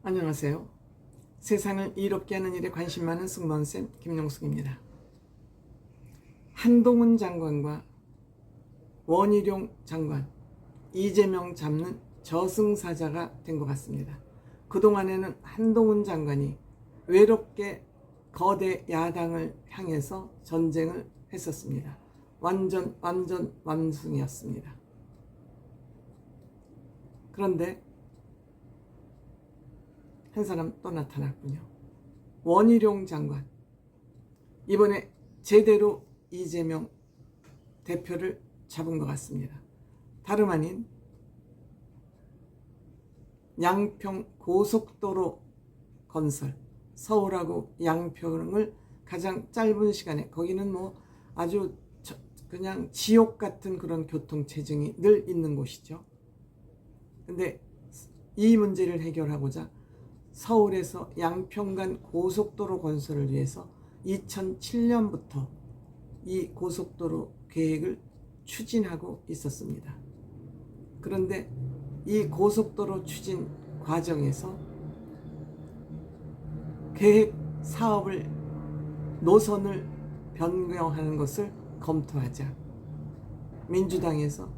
안녕하세요. 세상을 이롭게 하는 일에 관심 많은 승무원쌤 김용숙입니다. 한동훈 장관과 원희룡 장관, 이재명 잡는 저승사자가 된 것 같습니다. 그동안에는 한동훈 장관이 외롭게 거대 야당을 향해서 전쟁을 했었습니다. 완전 완승이었습니다. 그런데 한 사람 또 나타났군요. 원희룡 장관. 이번에 제대로 이재명 대표를 잡은 것 같습니다. 다름 아닌 양평 고속도로 건설, 서울하고 양평을 가장 짧은 시간에, 거기는 뭐 아주 그냥 지옥 같은 그런 교통체증이 늘 있는 곳이죠. 근데 이 문제를 해결하고자 서울에서 양평 간 고속도로 건설을 위해서 2007년부터 이 고속도로 계획을 추진하고 있었습니다. 그런데 이 고속도로 추진 과정에서 계획 사업을 노선을 변경하는 것을 검토하자 민주당에서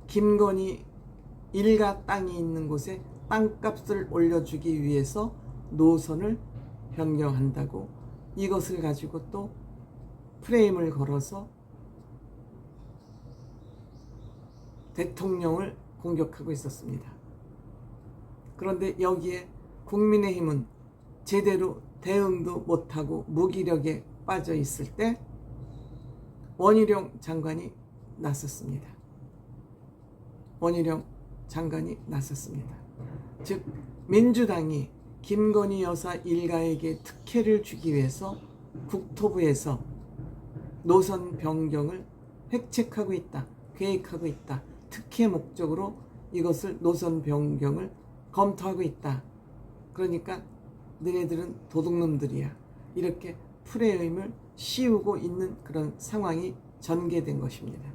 김건희 일가 땅이 있는 곳에 땅값을 올려주기 위해서 노선을 변경한다고 이것을 가지고 또 프레임을 걸어서 대통령을 공격하고 있었습니다. 그런데 여기에 국민의힘은 제대로 대응도 못하고 무기력에 빠져 있을 때 원희룡 장관이 나섰습니다. 원희룡 장관이 나섰습니다. 즉 민주당이 김건희 여사 일가에게 특혜를 주기 위해서 국토부에서 노선 변경을 획책하고 있다, 계획하고 있다, 특혜 목적으로 이것을 노선 변경을 검토하고 있다. 그러니까 너네들은 도둑놈들이야, 이렇게 프레임을 씌우고 있는 그런 상황이 전개된 것입니다.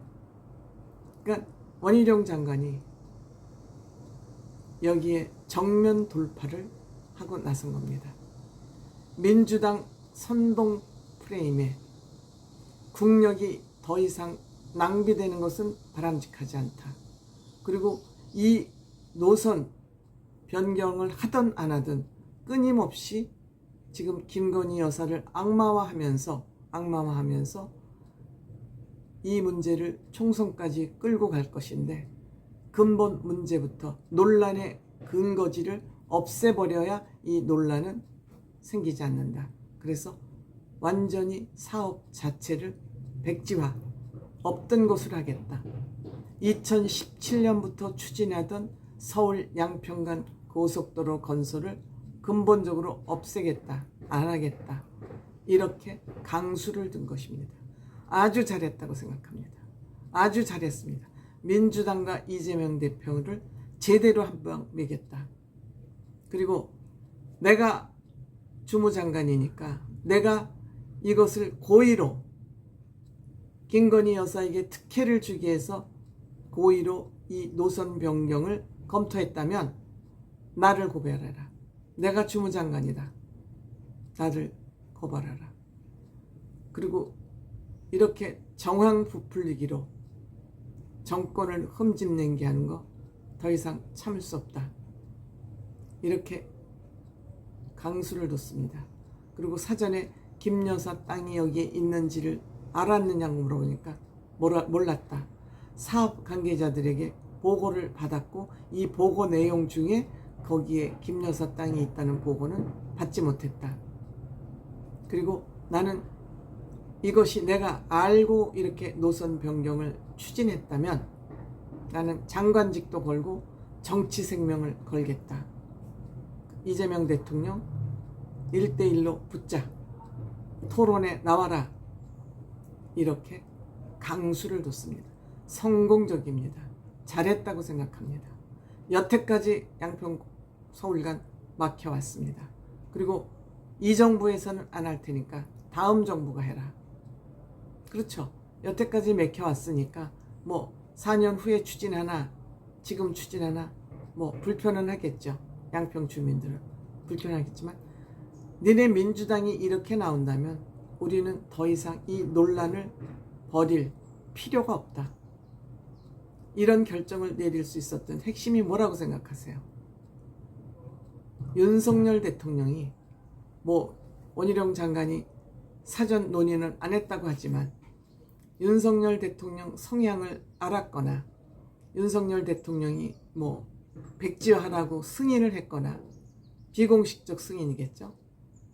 그러니까 원희룡 장관이 여기에 정면 돌파를 하고 나선 겁니다. 민주당 선동 프레임에 국력이 더 이상 낭비되는 것은 바람직하지 않다. 그리고 이 노선 변경을 하든 안 하든 끊임없이 지금 김건희 여사를 악마화하면서 이 문제를 총선까지 끌고 갈 것인데, 근본 문제부터 논란의 근거지를 없애버려야 이 논란은 생기지 않는다. 그래서 완전히 사업 자체를 백지화, 없던 것으로 하겠다. 2017년부터 추진하던 서울 양평 간 고속도로 건설을 근본적으로 없애겠다, 안 하겠다, 이렇게 강수를 둔 것입니다. 아주 잘했다고 생각합니다. 아주 잘했습니다. 민주당과 이재명 대표를 제대로 한방 매겠다. 그리고 내가 주무장관이니까 내가 이것을 고의로 김건희 여사에게 특혜를 주기 위해서 고의로 이 노선 변경을 검토했다면 나를 고발해라. 내가 주무장관이다. 나를 고발하라. 그리고 이렇게 정황 부풀리기로 정권을 흠집내게 하는 거 더 이상 참을 수 없다. 이렇게 강수를 뒀습니다. 그리고 사전에 김 여사 땅이 여기에 있는지를 알았느냐고 물어보니까 몰랐다. 사업 관계자들에게 보고를 받았고 이 보고 내용 중에 거기에 김 여사 땅이 있다는 보고는 받지 못했다. 그리고 나는 이것이 내가 알고 이렇게 노선 변경을 추진했다면 나는 장관직도 걸고 정치 생명을 걸겠다. 이재명 대통령 1대1로 붙자, 토론에 나와라, 이렇게 강수를 뒀습니다. 성공적입니다. 잘했다고 생각합니다. 여태까지 양평 서울 간 막혀왔습니다. 그리고 이 정부에서는 안 할 테니까 다음 정부가 해라. 그렇죠. 여태까지 막혀왔으니까 뭐 4년 후에 추진하나 지금 추진하나 뭐 불편은 하겠죠. 양평 주민들은. 불편하겠지만 니네 민주당이 이렇게 나온다면 우리는 더 이상 이 논란을 벌일 필요가 없다. 이런 결정을 내릴 수 있었던 핵심이 뭐라고 생각하세요? 윤석열 대통령이 원희룡 장관이 사전 논의는 안 했다고 하지만 윤석열 대통령 성향을 알았거나 윤석열 대통령이 백지화하라고 승인을 했거나 비공식적 승인이겠죠.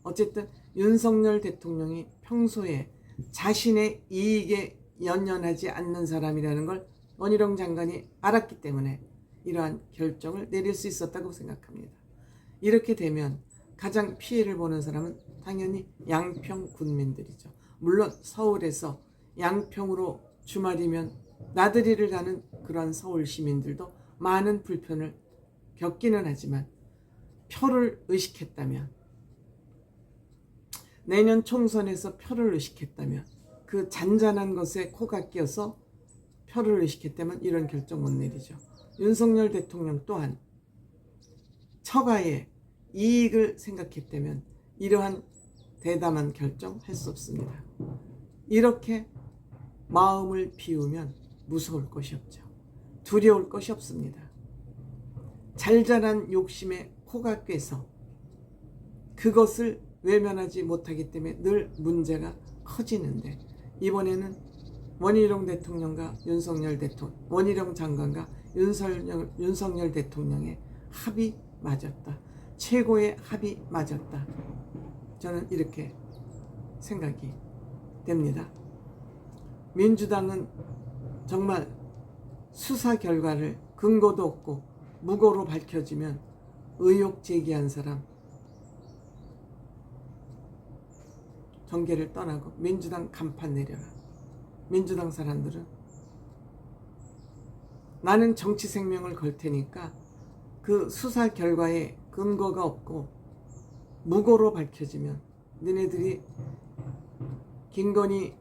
어쨌든 윤석열 대통령이 평소에 자신의 이익에 연연하지 않는 사람이라는 걸 원희룡 장관이 알았기 때문에 이러한 결정을 내릴 수 있었다고 생각합니다. 이렇게 되면 가장 피해를 보는 사람은 당연히 양평 군민들이죠. 물론 서울에서 양평으로 주말이면 나들이를 가는 그런 서울 시민들도 많은 불편을 겪기는 하지만 표를 의식했다면, 내년 총선에서 표를 의식했다면, 그 잔잔한 것에 코가 끼어서 표를 의식했다면 이런 결정 못 내리죠. 윤석열 대통령 또한 처가의 이익을 생각했다면 이러한 대담한 결정 할 수 없습니다. 이렇게 마음을 비우면 무서울 것이 없죠. 두려울 것이 없습니다. 잘 자란 욕심에 코가 꿰서 그것을 외면하지 못하기 때문에 늘 문제가 커지는데, 이번에는 원희룡 대통령과 원희룡 장관과 윤석열 대통령의 합이 맞았다. 최고의 합이 맞았다. 저는 이렇게 생각이 됩니다. 민주당은 정말 수사 결과를 근거도 없고 무고로 밝혀지면 의혹 제기한 사람 정계를 떠나고 민주당 간판 내려라. 민주당 사람들은 나는 정치 생명을 걸 테니까 그 수사 결과에 근거가 없고 무고로 밝혀지면 너네들이 김건희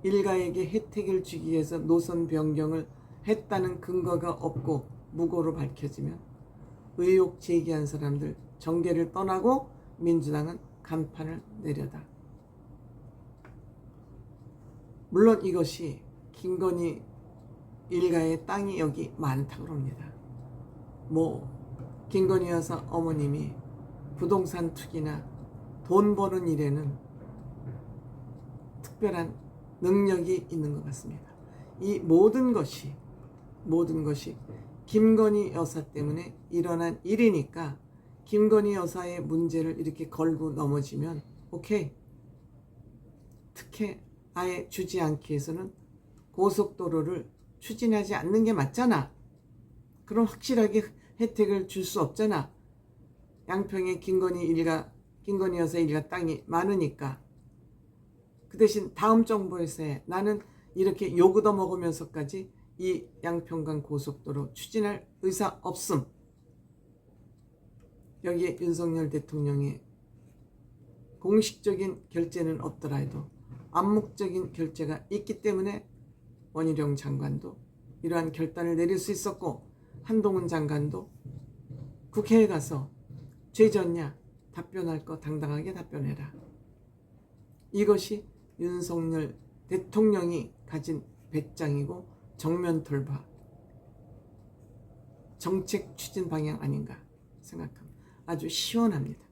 일가에게 혜택을 주기 위해서 노선 변경을 했다는 근거가 없고 무고로 밝혀지면 의혹 제기한 사람들 정계를 떠나고 민주당은 간판을 내려다. 물론 이것이 김건희 일가의 땅이 여기 많다고 합니다. 김건희 여사 어머님이 부동산 투기나 돈 버는 일에는 특별한 능력이 있는 것 같습니다. 이 모든 것이 김건희 여사 때문에 일어난 일이니까 김건희 여사의 문제를 이렇게 걸고 넘어지면 오케이. 특혜 아예 주지 않기 위해서는 고속도로를 추진하지 않는 게 맞잖아. 그럼 확실하게 혜택을 줄 수 없잖아. 양평에 김건희 여사 일가 땅이 많으니까. 그 대신 다음 정부에서 나는 이렇게 욕 얻어먹으면서까지 이 양평간 고속도로 추진할 의사 없음. 여기에 윤석열 대통령의 공식적인 결재는 없더라도 암묵적인 결재가 있기 때문에 원희룡 장관도 이러한 결단을 내릴 수 있었고, 한동훈 장관도 국회에 가서 죄졌냐 답변할 거 당당하게 답변해라. 이것이 윤석열 대통령이 가진 배짱이고 정면 돌파 정책 추진 방향 아닌가 생각합니다. 아주 시원합니다.